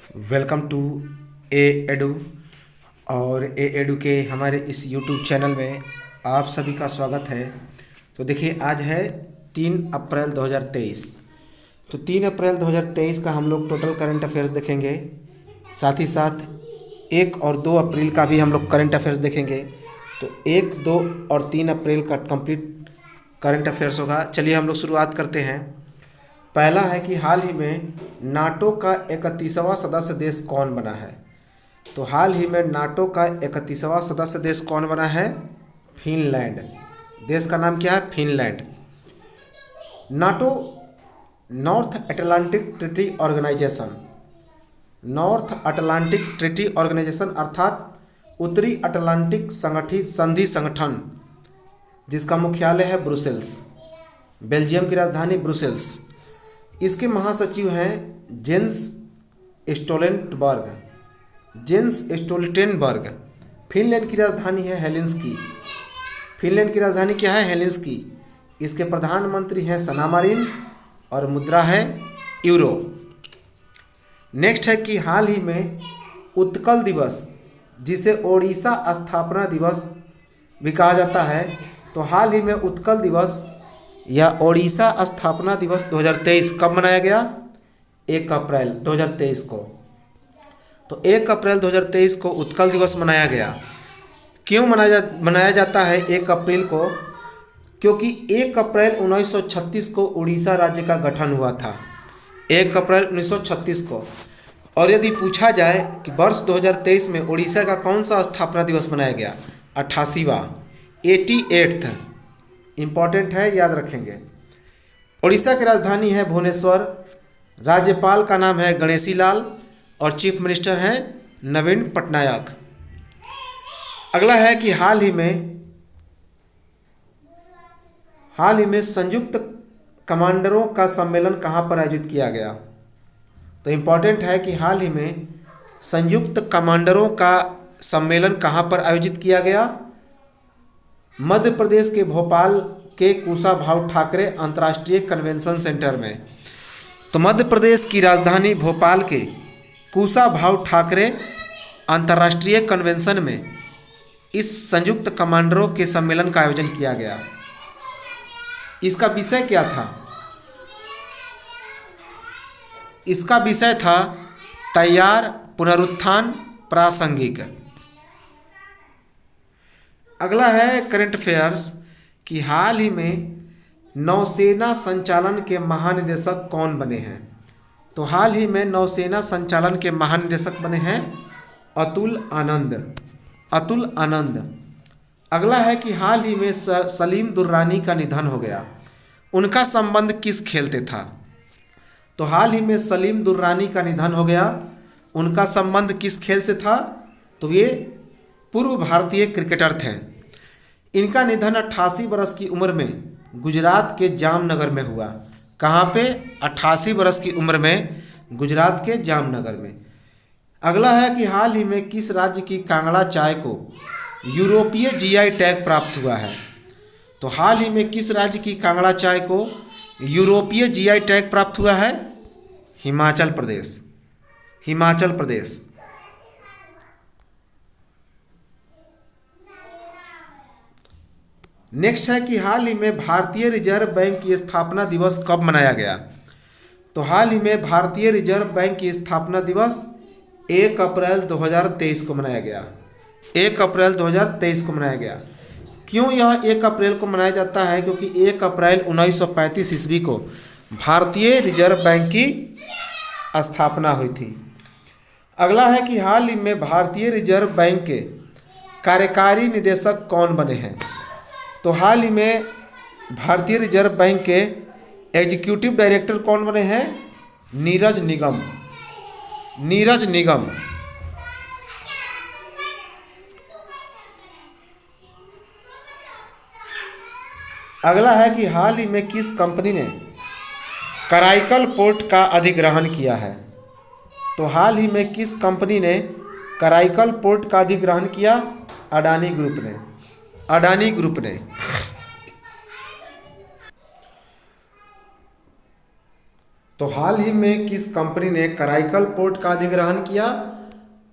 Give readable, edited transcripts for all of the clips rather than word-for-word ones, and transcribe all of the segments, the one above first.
Welcome to A edu. और ए edu के हमारे इस यूट्यूब चैनल में आप सभी का स्वागत है। तो देखिए, आज है 3 अप्रैल 2023। तो 3 अप्रैल 2023 का हम लोग टोटल करंट अफेयर्स देखेंगे। साथ ही साथ 1 और 2 अप्रैल का भी हम लोग करंट अफेयर्स देखेंगे। तो 1, 2 और 3 अप्रैल का कंप्लीट करंट अफेयर्स होगा। चलिए हम लोग शुरुआत करते हैं। पहला है कि हाल ही में नाटो का 31वां सदस्य देश कौन बना है। तो हाल ही में नाटो का 31वां सदस्य देश कौन बना है? फिनलैंड। देश का नाम क्या है? Finland. NATO North Atlantic Treaty Organization, North Atlantic Treaty Organization अर्थात उत्तरी अटलांटिक संगठित संधि संगठन, जिसका मुख्यालय है ब्रुसेल्स, बेल्जियम की राजधानी ब्रुसेल्स। इसके महासचिव हैं Jens Stoltenberg. Jens Stoltenberg. Finland की राजधानी है हेलिंस्की। फिनलैंड की राजधानी क्या है? हेलिंस्की। इसके प्रधानमंत्री हैं सना मारिन और मुद्रा है यूरो। नेक्स्ट है कि हाल ही में उत्कल दिवस, जिसे ओडिशा स्थापना दिवस भी कहा जाता है, तो हाल ही में उत्कल दिवस या ओडिशा स्थापना दिवस 2023 कब मनाया गया? 1 अप्रैल 2023 को। तो 1 अप्रैल 2023 को उत्कल दिवस मनाया गया। क्यों मनाया जाता है 1 अप्रैल को? क्योंकि 1 अप्रैल 1936 को उड़ीसा राज्य का गठन हुआ था। 1 अप्रैल 1936 को। और यदि पूछा जाए कि वर्ष 2023 में उड़ीसा का कौन सा स्थापना दिवस मनाया गया? 88वां, 88th। इम्पॉर्टेंट है, याद रखेंगे। उड़ीसा की राजधानी है भुवनेश्वर। राज्यपाल का नाम है गणेशी लाल और चीफ मिनिस्टर हैं नवीन पटनायक। अगला है कि हाल ही में संयुक्त कमांडरों का सम्मेलन कहाँ पर आयोजित किया गया? तो इम्पॉर्टेंट है कि हाल ही में संयुक्त कमांडरों का सम्मेलन कहाँ पर आयोजित किया गया? मध्य प्रदेश के भोपाल के कुशाभाऊ ठाकरे अंतर्राष्ट्रीय कन्वेंशन सेंटर में। तो मध्य प्रदेश की राजधानी भोपाल के कुशाभाऊ ठाकरे अंतर्राष्ट्रीय कन्वेंशन में इस संयुक्त कमांडरों के सम्मेलन का आयोजन किया गया। इसका विषय क्या था? इसका विषय था तैयार, पुनरुत्थान, प्रासंगिक। अगला है करंट अफेयर्स कि हाल ही में नौसेना संचालन के महानिदेशक कौन बने हैं? तो हाल ही में नौसेना संचालन के महानिदेशक बने हैं अतुल आनंद। अतुल आनंद। अगला है कि हाल ही में सलीम दुर्रानी का निधन हो गया। उनका संबंध किस खेल से था? तो हाल ही में सलीम दुर्रानी का निधन हो गया। उनका संबंध किस खेल से था? तो ये पूर्व भारतीय क्रिकेटर थे। इनका निधन 88 वर्ष की उम्र में गुजरात के जामनगर में हुआ। कहाँ पे? 88 वर्ष की उम्र में गुजरात के जामनगर में। अगला है कि हाल ही में किस राज्य की कांगड़ा चाय को यूरोपीय जीआई टैग प्राप्त हुआ है? तो हाल ही में किस राज्य की कांगड़ा चाय को यूरोपीय जीआई टैग प्राप्त हुआ है? हिमाचल प्रदेश। हिमाचल प्रदेश। नेक्स्ट है कि हाल ही में भारतीय रिजर्व बैंक की स्थापना दिवस कब मनाया गया? तो हाल ही में भारतीय रिजर्व बैंक की स्थापना दिवस 1 अप्रैल 2023 को मनाया गया। 1 अप्रैल 2023 को मनाया गया। क्यों यह 1 अप्रैल को मनाया जाता है? क्योंकि 1 अप्रैल 1935 ईस्वी को भारतीय रिजर्व बैंक की स्थापना हुई थी। अगला है कि हाल ही में भारतीय रिजर्व बैंक के कार्यकारी निदेशक कौन बने हैं? तो हाल ही में भारतीय रिजर्व बैंक के एग्जीक्यूटिव डायरेक्टर कौन बने हैं? नीरज निगम। नीरज निगम। अगला है कि हाल ही में किस कंपनी ने कराईकल पोर्ट का अधिग्रहण किया है? तो हाल ही में किस कंपनी ने कराईकल पोर्ट का अधिग्रहण किया? अडानी ग्रुप ने। अडानी ग्रुप ने। तो हाल ही में किस कंपनी ने कराईकल पोर्ट का अधिग्रहण किया?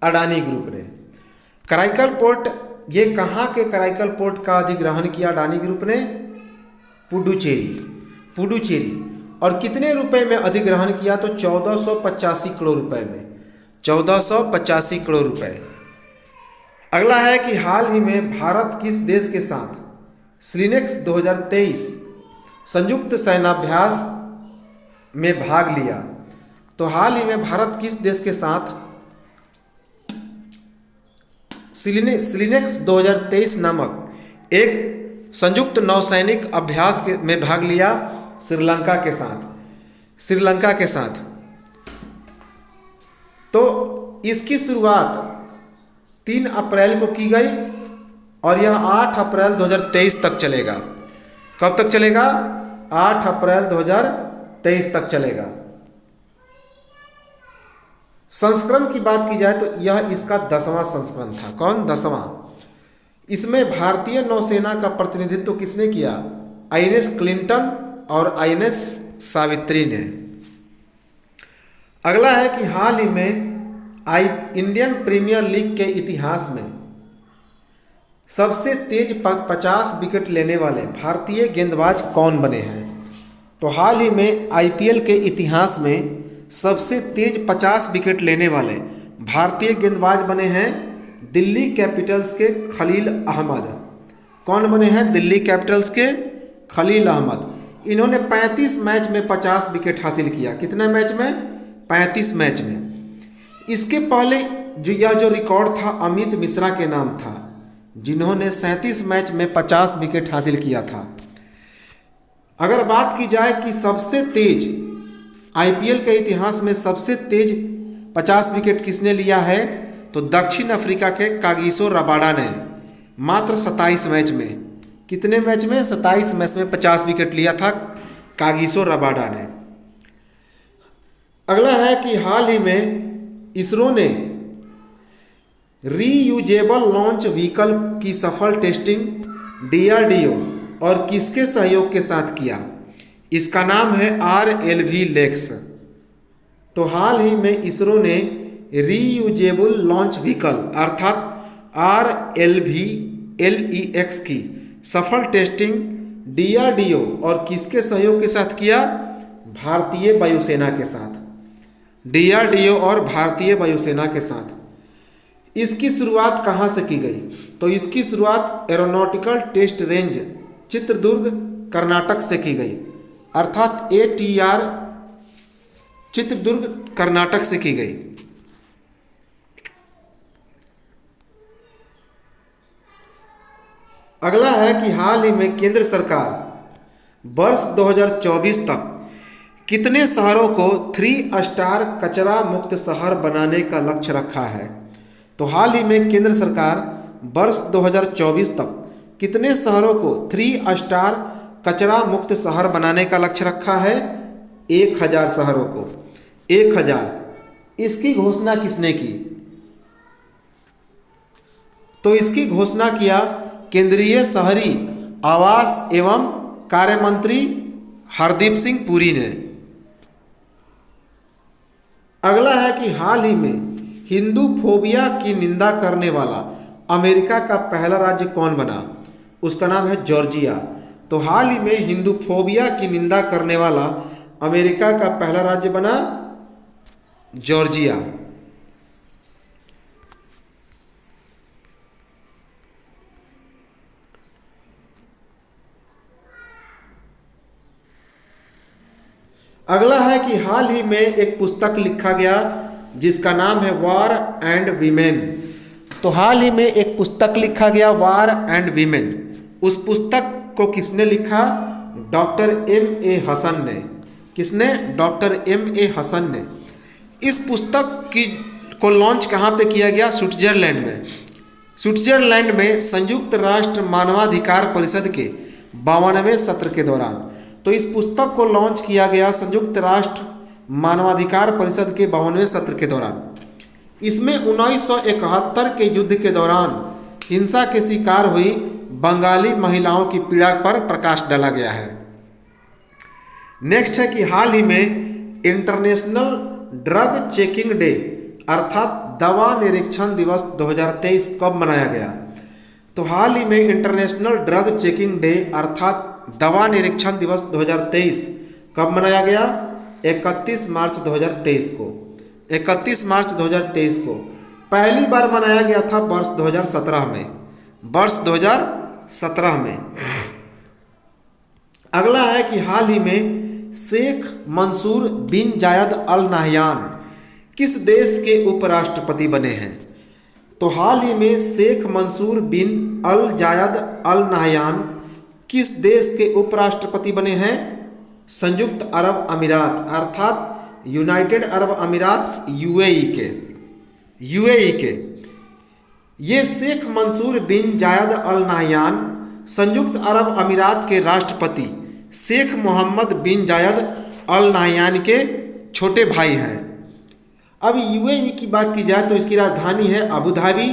अडानी ग्रुप ने। कराईकल पोर्ट, ये कहाँ के कराईकल पोर्ट का अधिग्रहण किया अडानी ग्रुप ने? पुडुचेरी। और कितने रुपए में अधिग्रहण किया? तो 1485 करोड़ रुपए में, 1485 करोड़ रुपए। अगला है कि हाल ही में भारत किस देश के साथ स्लिनेक्स 2023 संयुक्त सैन्याभ्यास में भाग लिया? तो हाल ही में भारत किस देश के साथ स्लिनेक्स 2023 नामक एक संयुक्त नौसैनिक अभ्यास में भाग लिया? श्रीलंका के साथ। तो इसकी शुरुआत 3 अप्रैल को की गई और यह 8 अप्रैल 2023 तक चलेगा। कब तक चलेगा? 8 अप्रैल 2023 तक चलेगा। संस्करण की बात की जाए तो यह इसका 10वां संस्करण था। कौन? 10वां। इसमें भारतीय नौसेना का प्रतिनिधित्व किसने किया? INS क्लिंटन और INS सावित्री ने। अगला है कि हाल ही में इंडियन प्रीमियर लीग के इतिहास में सबसे तेज 50 विकेट लेने वाले भारतीय गेंदबाज कौन बने हैं? तो हाल ही में IPL के इतिहास में सबसे तेज 50 विकेट लेने वाले भारतीय गेंदबाज बने हैं दिल्ली कैपिटल्स के खलील अहमद। कौन बने हैं? दिल्ली कैपिटल्स के खलील अहमद। इन्होंने 35 मैच में 50 विकेट हासिल किया। कितने मैच में? 35 मैच में। इसके पहले जो रिकॉर्ड था अमित मिश्रा के नाम था, जिन्होंने 37 मैच में 50 विकेट हासिल किया था। अगर बात की जाए कि सबसे तेज IPL के इतिहास में सबसे तेज 50 विकेट किसने लिया है, तो दक्षिण अफ्रीका के कागिसो रबाडा ने मात्र 27 मैच में। कितने मैच में? 27 मैच में 50 विकेट लिया था कागिसो रबाडा ने। अगला है कि हाल ही में इसरो ने रीयूजेबल लॉन्च व्हीकल की सफल टेस्टिंग DRDO और किसके सहयोग के साथ किया? इसका नाम है RLV लेक्स। तो हाल ही में इसरो ने रीयूजेबल लॉन्च व्हीकल अर्थात RLV LEX की सफल टेस्टिंग DRDO और किसके सहयोग के साथ किया? भारतीय वायुसेना के साथ। DRDO और भारतीय वायुसेना के साथ। इसकी शुरुआत कहाँ से की गई? तो इसकी शुरुआत aeronautical test range Chitradurga Karnataka से की गई, अर्थात ATR चित्रदुर्ग कर्नाटक से की गई। अगला है कि हाल ही में केंद्र सरकार वर्ष 2024 तक कितने शहरों को 3 स्टार कचरा मुक्त शहर बनाने का लक्ष्य रखा है? तो हाल ही में केंद्र सरकार वर्ष 2024 तक कितने शहरों को 3 स्टार कचरा मुक्त शहर बनाने का लक्ष्य रखा है? 1000 शहरों को। 1000। इसकी घोषणा किसने की? तो इसकी घोषणा किया केंद्रीय शहरी आवास एवं कार्य मंत्री हरदीप सिंह पुरी ने। अगला है कि हाल ही में हिंदू फोबिया की निंदा करने वाला अमेरिका का पहला राज्य कौन बना? उसका नाम है जॉर्जिया। तो हाल ही में हिंदू फोबिया की निंदा करने वाला अमेरिका का पहला राज्य बना जॉर्जिया। अगला है कि हाल ही में एक पुस्तक लिखा गया जिसका नाम है वॉर एंड वीमेन। तो हाल ही में एक पुस्तक लिखा गया वॉर एंड वीमेन। उस पुस्तक को किसने लिखा? Doctor M.A. हसन ने। किसने? Doctor M.A. हसन ने। इस पुस्तक को लॉन्च कहाँ पे किया गया? स्विट्जरलैंड में। स्विट्जरलैंड में संयुक्त राष्ट्र मानवाधिकार परिषद के 52वें सत्र के दौरान। तो इस पुस्तक को लॉन्च किया गया संयुक्त राष्ट्र मानवाधिकार परिषद के 52वें सत्र के दौरान। इसमें 1971 के युद्ध के दौरान हिंसा के शिकार हुई बंगाली महिलाओं की पीड़ा पर प्रकाश डाला गया है। नेक्स्ट है कि हाल ही में इंटरनेशनल ड्रग चेकिंग डे अर्थात दवा निरीक्षण दिवस 2023 कब मनाया गया? तो हाल ही में इंटरनेशनल ड्रग चेकिंग डे अर्थात दवा निरीक्षण दिवस 2023 कब मनाया गया? 31 मार्च 2023 को। 31 मार्च 2023 को पहली बार मनाया गया था वर्ष 2017 में। वर्ष 2017 में। अगला है कि हाल ही में शेख मंसूर बिन जायद अल नाहयान किस देश के उपराष्ट्रपति बने हैं? तो हाल ही में शेख मंसूर बिन अल जायद अल नाहयान किस देश के उपराष्ट्रपति बने हैं? संयुक्त अरब अमीरात अर्थात यूनाइटेड अरब अमीरात यूएई के। ये शेख मंसूर बिन जायद अल नाहयान संयुक्त अरब अमीरात के राष्ट्रपति शेख मोहम्मद बिन जायद अल नाहयान के छोटे भाई हैं। अब यूएई की बात की जाए तो इसकी राजधानी है अबू धाबी,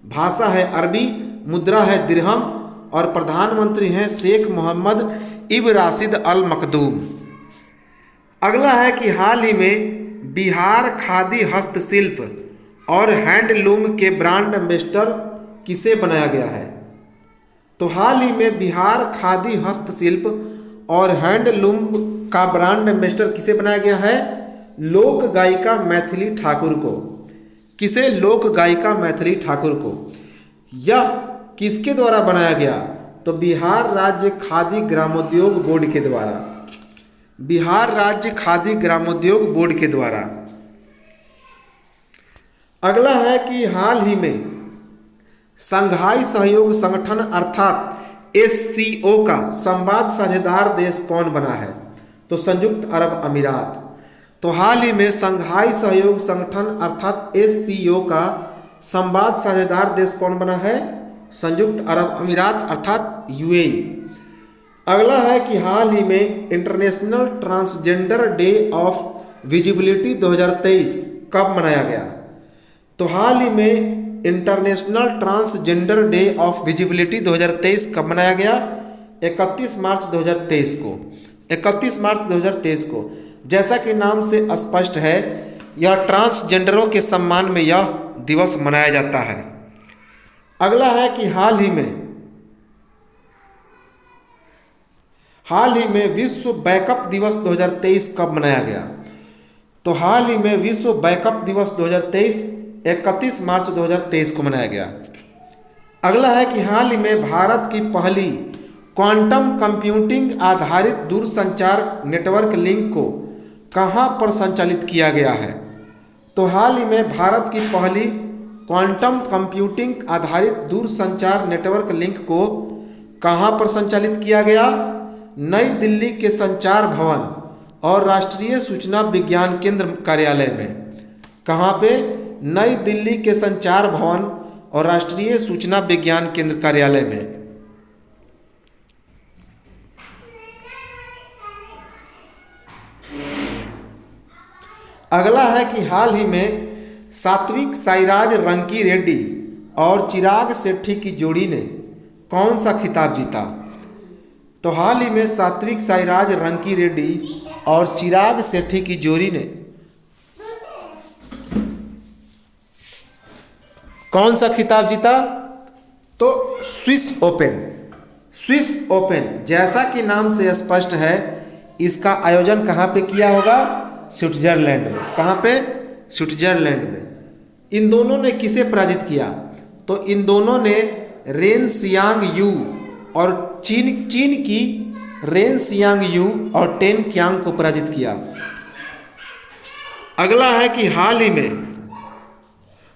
भाषा है अरबी, मुद्रा है दिरहम और प्रधानमंत्री हैं शेख मोहम्मद इब राशिद अल मखदूम। अगला है कि हाल ही में बिहार खादी हस्तशिल्प और हैंडलूम के ब्रांड एम्बेसडर किसे बनाया गया है? तो हाल ही में बिहार खादी हस्तशिल्प और हैंडलूम का ब्रांड एम्बेसडर किसे बनाया गया है? लोक गायिका मैथिली ठाकुर को। किसे? लोक गायिका मैथिली ठाकुर को। यह किसके द्वारा बनाया गया? तो बिहार राज्य खादी ग्रामोद्योग बोर्ड के द्वारा। बिहार राज्य खादी ग्रामोद्योग बोर्ड के द्वारा। अगला है कि हाल ही में संघाई सहयोग संगठन अर्थात एससीओ का संवाद साझेदार देश कौन बना है? तो संयुक्त अरब अमीरात। तो हाल ही में संघाई सहयोग संगठन अर्थात एससीओ का संवाद साझेदार देश कौन बना है? संयुक्त अरब अमीरात अर्थात यूएई। अगला है कि हाल ही में international transgender day of visibility 2023 कब मनाया गया? तो हाल ही में international transgender day of visibility 2023 कब मनाया गया? 31 मार्च 2023 को। 31 मार्च 2023 को। जैसा कि नाम से स्पष्ट है, यह ट्रांसजेंडरों के सम्मान में यह दिवस मनाया जाता है। अगला है कि हाल ही में विश्व बैकअप दिवस 2023 कब मनाया गया? तो हाल ही में विश्व बैकअप दिवस 2023 31 मार्च 2023 को मनाया गया। अगला है कि हाल ही में भारत की पहली क्वांटम कंप्यूटिंग आधारित दूरसंचार नेटवर्क लिंक को कहां पर संचालित किया गया है? तो हाल ही में भारत की पहली क्वांटम कंप्यूटिंग आधारित दूरसंचार नेटवर्क लिंक को कहां पर संचालित किया गया? नई दिल्ली के संचार भवन और राष्ट्रीय सूचना विज्ञान केंद्र कार्यालय में। कहां पे? नई दिल्ली के संचार भवन और राष्ट्रीय सूचना विज्ञान केंद्र कार्यालय में। अगला है कि हाल ही में सात्विक साईराज रंकी रेड्डी और चिराग शेट्टी की जोड़ी ने कौन सा खिताब जीता? तो हाल ही में सात्विक साईराज रंकी रेड्डी और चिराग शेट्टी की जोड़ी ने कौन सा खिताब जीता? तो स्विस ओपन। जैसा कि नाम से स्पष्ट है, इसका आयोजन कहाँ पे किया होगा? स्विट्जरलैंड में। कहाँ पे? स्विट्जरलैंड में। इन दोनों ने किसे पराजित किया? तो इन दोनों ने रेन सियांग यू और चीन की रेन सियांग यू और टेन क्यांग को पराजित किया। अगला है कि हाल ही में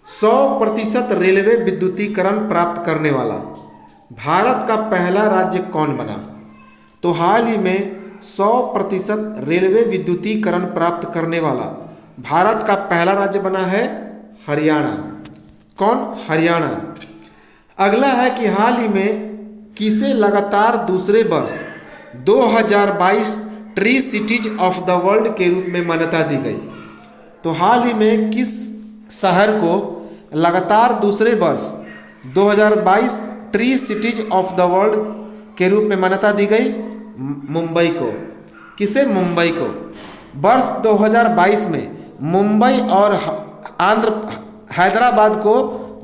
100% रेलवे विद्युतीकरण प्राप्त करने वाला भारत का पहला राज्य कौन बना? तो हाल ही में 100% रेलवे विद्युतीकरण प्राप्त करने वाला भारत का पहला राज्य बना है हरियाणा। कौन? हरियाणा। अगला है कि हाल ही में किसे लगातार दूसरे वर्ष 2022 tree cities of the world के रूप में मान्यता दी गई? तो हाल ही में किस शहर को लगातार दूसरे वर्ष 2022 tree cities of the world के रूप में मान्यता दी गई? मुंबई को। किसे? मुंबई को। वर्ष 2022 में मुंबई और हैदराबाद को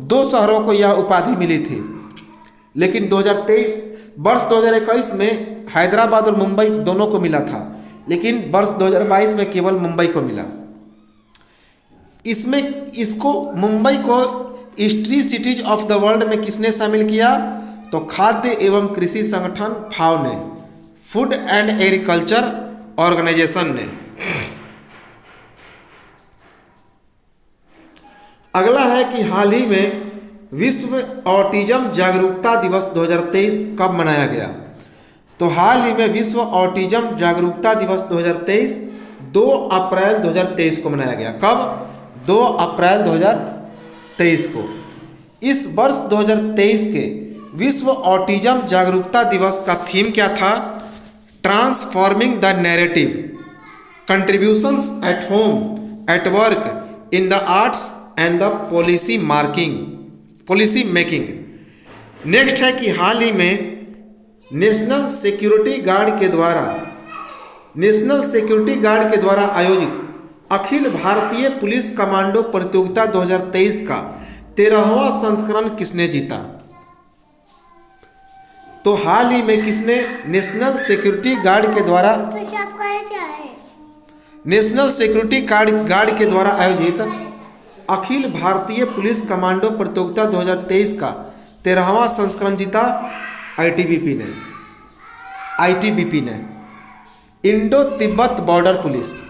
2 शहरों को यह उपाधि मिली थी, लेकिन 2023 वर्ष 2021 में हैदराबाद और मुंबई दोनों को मिला था, लेकिन वर्ष 2022 में केवल मुंबई को मिला। इसमें इसको मुंबई को history cities of the world में किसने शामिल किया? तो खाद्य एवं कृषि संगठन फाओ ने, फूड एंड एग्रीकल्चर ऑर्गेनाइजेशन ने। अगला है कि हाल ही में विश्व ऑटिज्म जागरूकता दिवस 2023 कब मनाया गया? तो हाल ही में विश्व ऑटिज्म जागरूकता दिवस 2023 2 अप्रैल 2023 को मनाया गया। कब? 2 अप्रैल 2023 को। इस वर्ष 2023 के विश्व ऑटिज्म जागरूकता दिवस का थीम क्या था? Transforming the narrative, contributions at home, at work, in the arts and the policy making. Next है कि हाल ही में नेशनल सिक्योरिटी गार्ड के द्वारा आयोजित अखिल भारतीय पुलिस कमांडो प्रतियोगिता 2023 का 13वां संस्करण किसने जीता? तो हाल ही में किसने नेशनल सिक्योरिटी गार्ड के द्वारा आयोजित अखिल भारतीय पुलिस कमांडो प्रतियोगिता 2023 का 13वां संस्करण जीता? आईटीबीपी ने। इंडो तिब्बत बॉर्डर पुलिस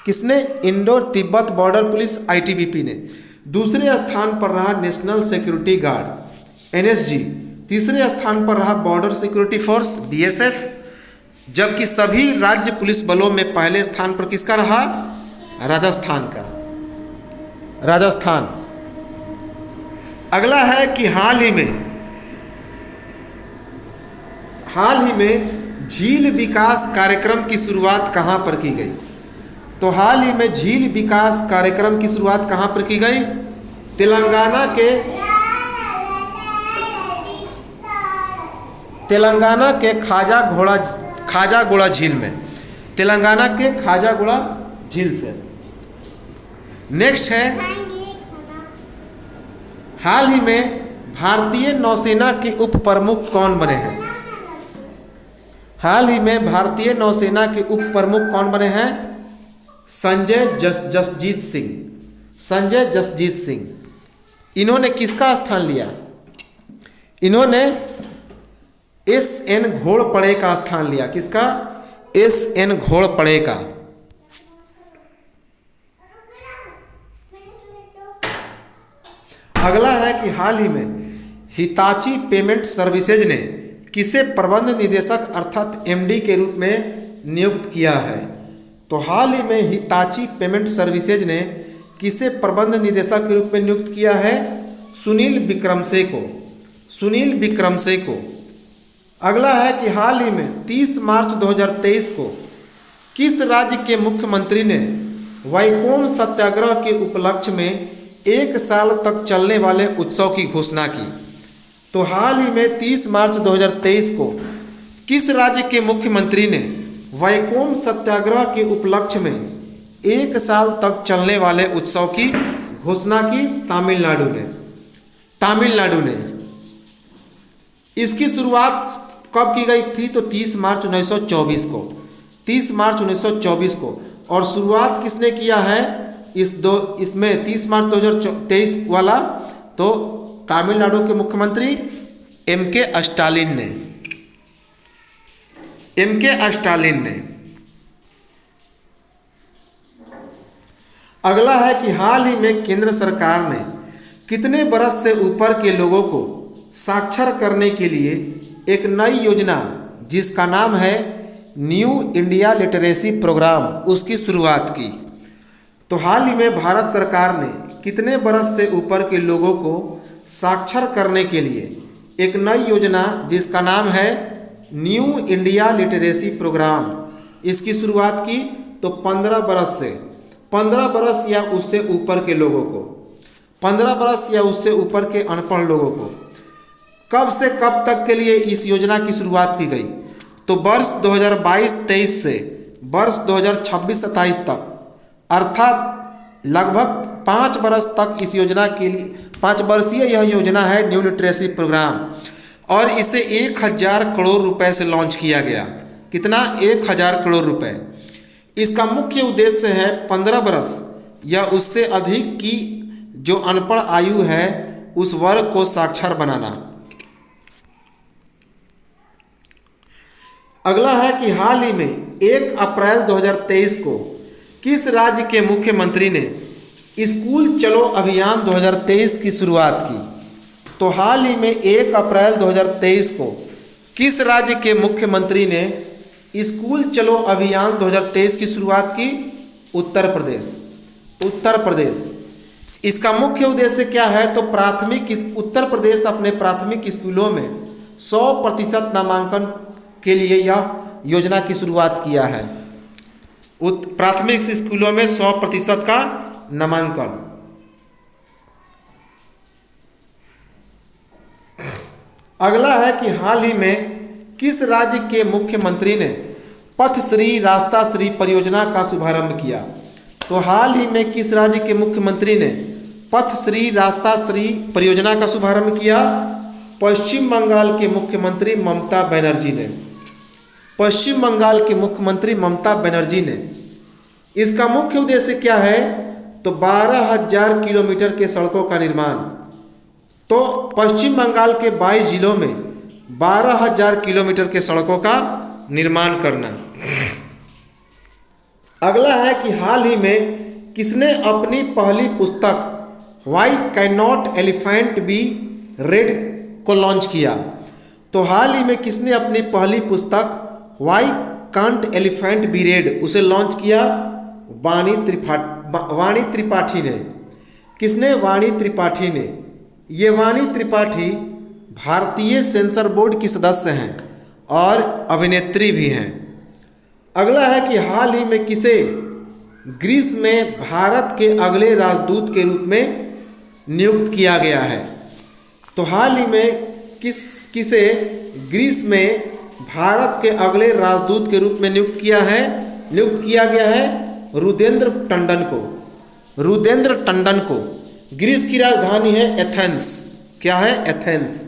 किसने? Indo Tibet border police ITBP ने। दूसरे स्थान पर रहा नेशनल सिक्योरिटी गार्ड एनएसजी। तीसरे स्थान पर रहा बॉर्डर सिक्योरिटी फोर्स बीएसएफ, जबकि सभी राज्य पुलिस बलों में पहले स्थान पर किसका रहा? राजस्थान का। अगला है कि हाल ही में झील विकास कार्यक्रम की शुरुआत कहाँ पर की गई? तो हाल ही में झील विकास कार्यक्रम की शुरुआत कहाँ पर की गई? तेलंगाना के खाजागुड़ा झील में, तेलंगाना के खाजागुड़ा झील से। नेक्स्ट है, हाल ही में भारतीय नौसेना के उप प्रमुख कौन बने हैं? हाल ही में भारतीय नौसेना के उप प्रमुख कौन बने हैं? संजय जसजीत सिंह। इन्होंने किसका स्थान लिया? इन्होंने एस.एन. घोड़पड़े का स्थान लिया। किसका? एस.एन. घोड़पड़े का। अगला है कि हाल ही में हिताची पेमेंट सर्विसेज ने किसे प्रबंध निदेशक अर्थात एमडी के रूप में नियुक्त किया है? तो हाल ही में हिताची पेमेंट सर्विसेज ने किसे प्रबंध निदेशक के रूप में नियुक्त किया है? सुनील विक्रमसे को। अगला है कि हाल ही में 30 मार्च 2023 को किस राज्य के मुख्यमंत्री ने वैकोम सत्याग्रह के उपलक्ष्य में 1 साल तक चलने वाले उत्सव की घोषणा की? तो हाल ही में 30 मार्च 2023 को किस राज्य के मुख्यमंत्री ने वैकोम सत्याग्रह के उपलक्ष्य में 1 साल तक चलने वाले उत्सव की घोषणा की? तमिलनाडु ने। इसकी शुरुआत कब की गई थी? तो 30 मार्च 1924 को। 30 मार्च 1924 को। और शुरुआत किसने किया है इसमें 30 मार्च 2023 वाला? तो तमिलनाडु के मुख्यमंत्री एम.के. स्टालिन ने। अगला है कि हाल ही में केंद्र सरकार ने कितने बरस से ऊपर के लोगों को साक्षर करने के लिए एक नई योजना जिसका नाम है न्यू इंडिया लिटरेसी प्रोग्राम, उसकी शुरुआत की? तो हाल ही में भारत सरकार ने कितने बरस से ऊपर के लोगों को साक्षर करने के लिए एक नई योजना जिसका नाम है न्यू इंडिया लिटरेसी प्रोग्राम, इसकी शुरुआत की? तो 15 बरस या उससे ऊपर के लोगों को, 15 बरस या उससे ऊपर के अनपढ़ लोगों को कब से कब तक के लिए इस योजना की शुरुआत की गई? तो वर्ष 2022-23 से वर्ष 2026-27 तक, अर्थात लगभग 5 वर्ष तक इस योजना के लिए 5 वर्षीय यह योजना है न्यू लिटरेसी प्रोग्राम, और इसे 1000 करोड़ रुपए से लॉन्च किया गया। कितना? 1000 करोड़ रुपए। इसका मुख्य उद्देश्य है 15 वर्ष या उससे अधिक की जो अनपढ़ आयु है उस वर्ग को साक्षर बनाना। अगला है कि हाल ही में 1 अप्रैल 2023 को किस राज्य के मुख्यमंत्री ने स्कूल चलो अभियान 2023 की शुरुआत की? तो हाल ही में 1 अप्रैल 2023 को किस राज्य के मुख्यमंत्री ने स्कूल चलो अभियान 2023 की शुरुआत की? उत्तर प्रदेश। उत्तर प्रदेश। इसका मुख्य उद्देश्य क्या है? तो उत्तर प्रदेश अपने प्राथमिक स्कूलों में 100% नामांकन के लिए यह योजना की शुरुआत किया है। प्राथमिक स्कूलों में 100% का नामांकन। अगला है कि हाल ही में किस राज्य के मुख्यमंत्री ने पथश्री रास्ता श्री परियोजना का शुभारंभ किया? तो हाल ही में किस राज्य के मुख्यमंत्री ने पथश्री रास्ता श्री परियोजना का शुभारंभ किया? पश्चिम बंगाल के मुख्यमंत्री ममता बनर्जी ने। पश्चिम बंगाल के मुख्यमंत्री ममता बनर्जी ने। इसका मुख्य उद्देश्य क्या है? तो 12,000 किलोमीटर के सड़कों का निर्माण। तो पश्चिम बंगाल के 22 जिलों में 12,000 किलोमीटर के सड़कों का निर्माण करना। अगला है कि हाल ही में किसने अपनी पहली पुस्तक why can not elephant be red को लॉन्च किया? तो हाल ही में किसने अपनी पहली पुस्तक why can't elephant be red उसे लॉन्च किया? वाणी त्रिपाठी ने। किसने? वाणी त्रिपाठी ने। ये वाणी त्रिपाठी भारतीय सेंसर बोर्ड की सदस्य हैं और अभिनेत्री भी हैं। अगला है कि हाल ही में किसे ग्रीस में भारत के अगले राजदूत के रूप में नियुक्त किया गया है? तो हाल ही में किसे ग्रीस में भारत के अगले राजदूत के रूप में नियुक्त किया गया है? रुदेंद्र टंडन को। रुदेंद्र टंडन को। ग्रीस की राजधानी है एथेंस। क्या है? एथेंस।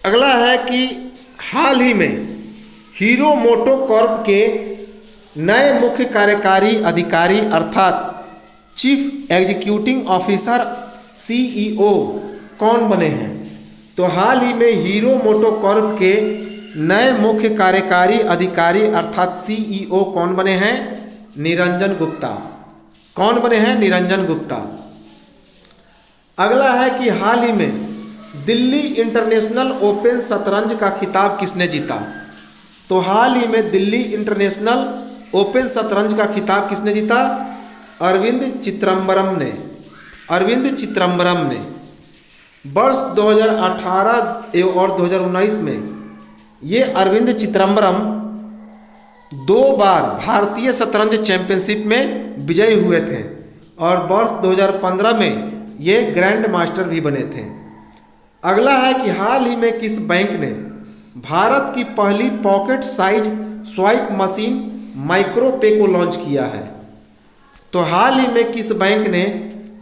अगला है कि हाल ही में हीरो मोटोकॉर्प के नए मुख्य कार्यकारी अधिकारी अर्थात चीफ एग्जीक्यूटिव ऑफिसर CEO कौन बने हैं? तो हाल ही में हीरो मोटोकॉर्प के नए मुख्य कार्यकारी अधिकारी अर्थात CEO कौन बने हैं? निरंजन गुप्ता। कौन बने हैं? निरंजन गुप्ता। अगला है कि हाल ही में दिल्ली इंटरनेशनल ओपन शतरंज का खिताब किसने जीता? तो हाल ही में दिल्ली इंटरनेशनल ओपन शतरंज का खिताब किसने जीता? अरविंद चिदम्बरम ने। अरविंद चिदम्बरम ने। वर्ष 2018 और 2019 में ये अरविंद चिदम्बरम 2 बार भारतीय शतरंज चैंपियनशिप में विजयी हुए थे और वर्ष 2015 में ये ग्रैंड मास्टर भी बने थे। अगला है कि हाल ही में किस बैंक ने भारत की पहली पॉकेट साइज स्वाइप मशीन माइक्रोपे को लॉन्च किया है? तो हाल ही में किस बैंक ने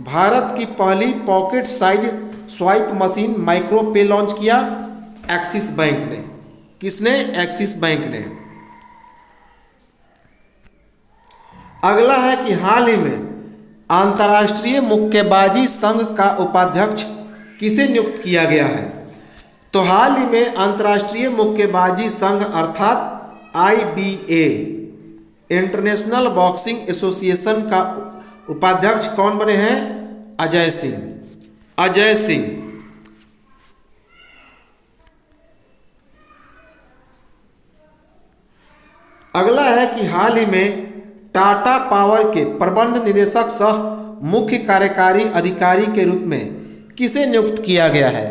भारत की पहली pocket size swipe machine micropay launch किया? एक्सिस बैंक ने। किसने? एक्सिस बैंक ने। अगला है कि हाल ही में अंतर्राष्ट्रीय मुक्केबाजी संघ का उपाध्यक्ष किसे नियुक्त किया गया है? तो हाल ही में अंतर्राष्ट्रीय मुक्केबाजी संघ अर्थात IBA इंटरनेशनल बॉक्सिंग एसोसिएशन का उपाध्यक्ष कौन बने हैं? अजय सिंह। अजय सिंह। अगला है कि हाल ही में टाटा पावर के प्रबंध निदेशक सह मुख्य कार्यकारी अधिकारी के रूप में किसे नियुक्त किया गया है?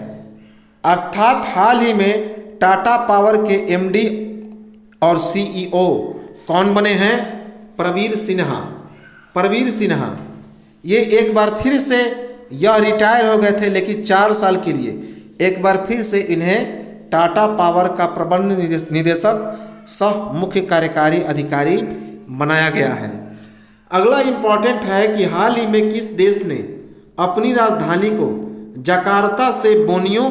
अर्थात हाल ही में टाटा पावर के MD और CEO कौन बने हैं? प्रवीर सिन्हा। प्रवीर सिन्हा। ये एक बार फिर से यह रिटायर हो गए थे, लेकिन 4 साल के लिए एक बार फिर से इन्हें टाटा पावर का प्रबंध निदेशक सह मुख्य कार्यकारी अधिकारी बनाया गया है। अगला इम्पॉर्टेंट है कि हाल ही में किस देश ने अपनी राजधानी को जकार्ता से बोर्नियो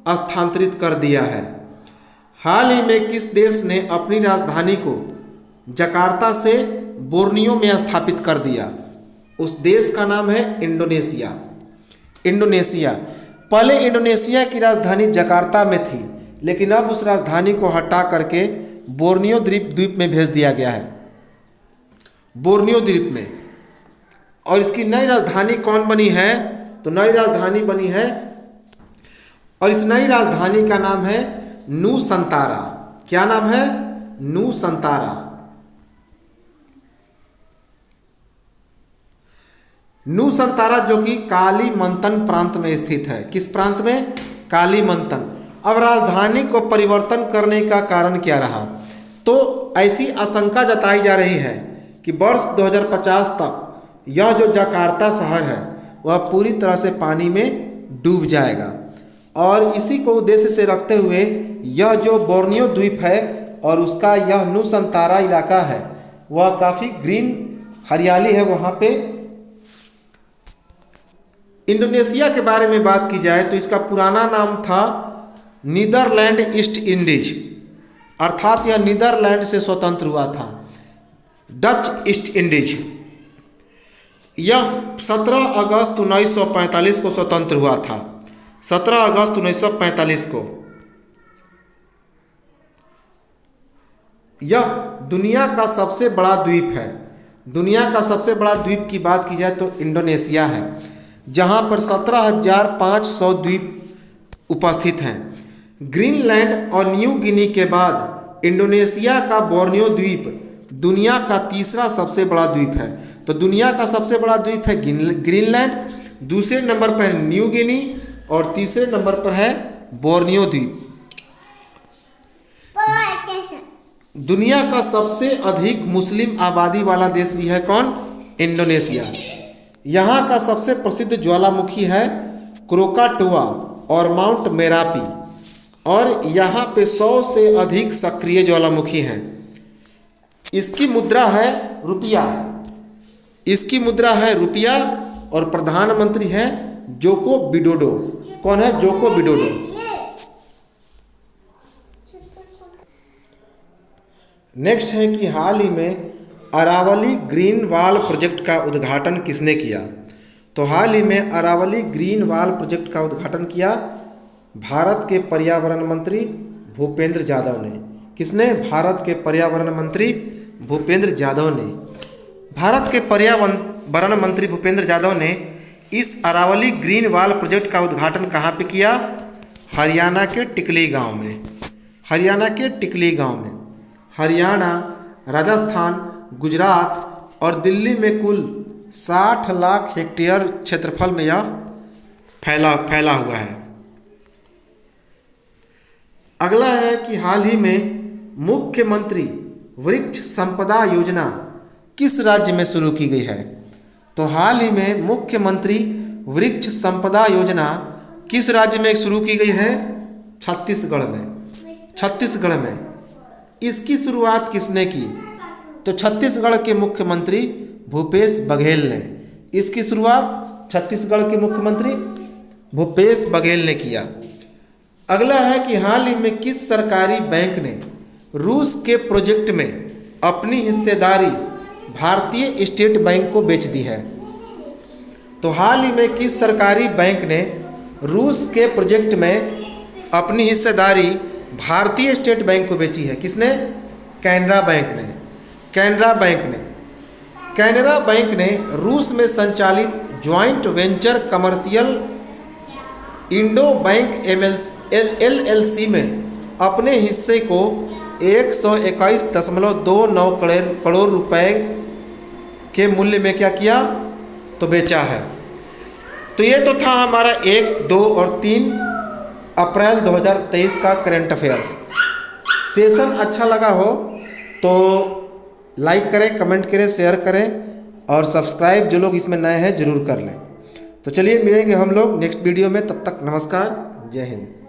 स्थानांतरित कर दिया है। हाल ही में किस देश ने अपनी राजधानी को जकार्ता से बोर्नियो में स्थापित कर दिया। उस देश का नाम है इंडोनेशिया। इंडोनेशिया पहले इंडोनेशिया की राजधानी जकार्ता में थी, लेकिन अब उस राजधानी को हटा करके बोर्नियो द्वीप में भेज दिया गया है, बोर्नियो द्वीप में। और इसकी नई राजधानी कौन बनी है, तो नई राजधानी बनी है, और इस नई राजधानी का नाम है नूसंतारा। क्या नाम है? नूसंतारा। नूसंतारा जो कि कालीमंतन प्रांत में स्थित है। किस प्रांत में? कालीमंतन। अब राजधानी को परिवर्तन करने का कारण क्या रहा, तो ऐसी आशंका जताई जा रही है कि वर्ष 2050 तक यह जो जकार्ता शहर है वह पूरी तरह से पानी में डूब जाएगा। और इसी को उद्देश्य से रखते हुए यह जो बोर्नियो द्वीप है और उसका यह नूसंतारा इलाका है वह काफ़ी ग्रीन हरियाली है वहाँ पे। इंडोनेशिया के बारे में बात की जाए तो इसका पुराना नाम था नीदरलैंड ईस्ट इंडीज, अर्थात यह नीदरलैंड से स्वतंत्र हुआ था, डच ईस्ट इंडीज। यह 17 अगस्त 1945 को स्वतंत्र हुआ था, 17 अगस्त 1945 को। यह दुनिया का सबसे बड़ा द्वीप है। दुनिया का सबसे बड़ा द्वीप की बात की जाए तो इंडोनेशिया है, जहां पर 17,500 द्वीप उपस्थित हैं। ग्रीनलैंड और न्यू गिनी के बाद इंडोनेशिया का बोर्नियो द्वीप दुनिया का तीसरा सबसे बड़ा द्वीप है। तो दुनिया का सबसे बड़ा द्वीप है ग्रीनलैंड, दूसरे नंबर पर है न्यू गिनी और तीसरे नंबर पर है बोर्नियो द्वीप। दुनिया का सबसे अधिक मुस्लिम आबादी वाला देश भी है कौन? इंडोनेशिया। यहाँ का सबसे प्रसिद्ध ज्वालामुखी है क्रोकाटोआ और माउंट मेरापी, और यहाँ पे 100 से अधिक सक्रिय ज्वालामुखी हैं। इसकी मुद्रा है रुपया, इसकी मुद्रा है रुपया, और प्रधानमंत्री है जोको विडोडो। कौन है? Joko Widodo. नेक्स्ट है कि हाल ही में अरावली ग्रीन वॉल प्रोजेक्ट का उद्घाटन किसने किया। तो हाल ही में अरावली ग्रीन वॉल प्रोजेक्ट का उद्घाटन किया भारत के पर्यावरण मंत्री भूपेंद्र यादव ने। किसने? भारत के पर्यावरण मंत्री भूपेंद्र यादव ने। भारत के पर्यावरण मंत्री भूपेंद्र यादव ने इस अरावली ग्रीन वॉल प्रोजेक्ट का उद्घाटन कहाँ पे किया? हरियाणा के टिकली गांव में। हरियाणा के टिकली गांव में। हरियाणा, राजस्थान, गुजरात और दिल्ली में कुल 60 लाख हेक्टेयर क्षेत्रफल में यह फैला हुआ है। अगला है कि हाल ही में मुख्यमंत्री वृक्ष संपदा योजना किस राज्य में शुरू की गई है। तो हाल ही में मुख्यमंत्री वृक्ष संपदा योजना किस राज्य में शुरू की गई है? छत्तीसगढ़ में। छत्तीसगढ़ में। इसकी शुरुआत किसने की? तो छत्तीसगढ़ के मुख्यमंत्री भूपेश बघेल ने। इसकी शुरुआत छत्तीसगढ़ के मुख्यमंत्री भूपेश बघेल ने किया। अगला है कि हाल ही में किस सरकारी बैंक ने रूस के प्रोजेक्ट में अपनी हिस्सेदारी भारतीय स्टेट बैंक को बेच दी है। तो हाल ही में किस सरकारी बैंक ने रूस के प्रोजेक्ट में अपनी हिस्सेदारी भारतीय स्टेट बैंक को बेची है? किसने? कैनरा बैंक ने। कैनरा बैंक ने। कैनरा बैंक ने रूस में संचालित joint venture commercial Indo bank LLC में अपने हिस्से को 121.29 करोड़ रुपए के मूल्य में क्या किया? तो बेचा है। तो ये तो था हमारा 1, 2 और 3 अप्रैल 2023 का करंट अफेयर्स। सेशन अच्छा लगा हो तो लाइक करें, कमेंट करें, शेयर करें और सब्सक्राइब जो लोग इसमें नए हैं ज़रूर कर लें। तो चलिए मिलेंगे हम लोग नेक्स्ट वीडियो में, तब तक नमस्कार, जय हिंद।